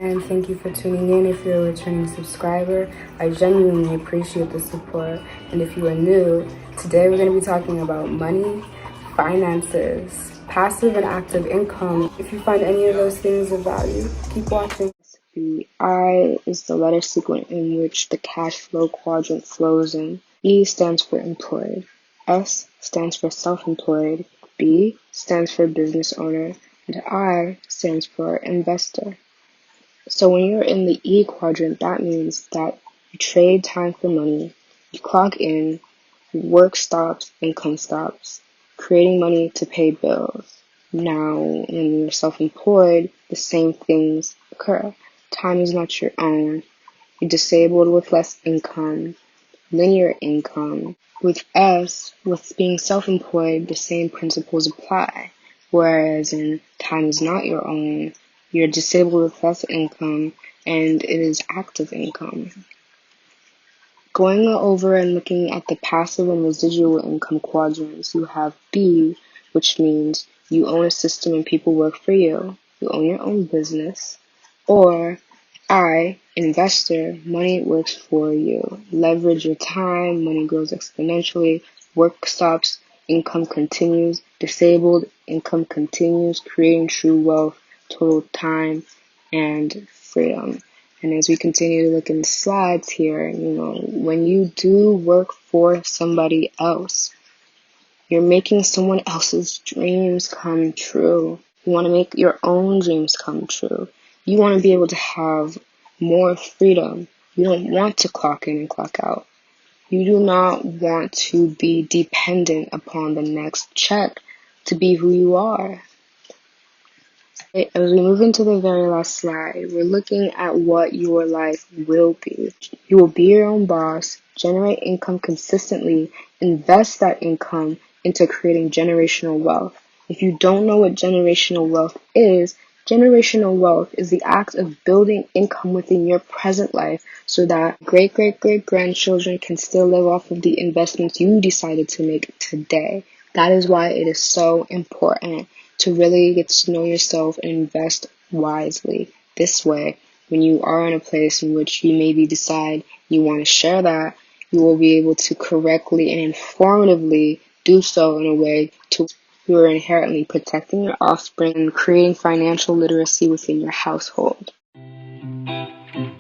And thank you for tuning in. If you're a returning subscriber, I genuinely appreciate the support. And if you are new, today we're going to be talking about money, finances, passive and active income. If you find any of those things of value, keep watching. The I is the letter sequence in which the cash flow quadrant flows in. E stands for employed. S stands for self-employed. B stands for business owner. And I stands for investor. So when you're in the E quadrant, that means that you trade time for money, you clock in, work stops, income stops, creating money to pay bills. Now, when you're self-employed, the same things occur. Time is not your own. You're disabled with less income, linear income. With S, with being self-employed, the same principles apply. Whereas in time is not your own, you're disabled with less income, and it is active income. Going over and looking at the passive and residual income quadrants, you have B, which means you own a system and people work for you. You own your own business. Or I, investor, money works for you. Leverage your time, money grows exponentially, work stops, income continues, disabled, income continues, creating true wealth, total time, and freedom. And as we continue to look in the slides here, when you do work for somebody else, you're making someone else's dreams come true. You want to make your own dreams come true. You want to be able to have more freedom. You don't want to clock in and clock out. You do not want to be dependent upon the next check to be who you are. As we move into the very last slide, we're looking at what your life will be. You will be your own boss, generate income consistently, invest that income into creating generational wealth. If you don't know what generational wealth is the act of building income within your present life so that great-great-great-grandchildren can still live off of the investments you decided to make today. That is why it is so important to really get to know yourself and invest wisely. This way, when you are in a place in which you maybe decide you want to share that, you will be able to correctly and informatively do so in a way to you are inherently protecting your offspring and creating financial literacy within your household.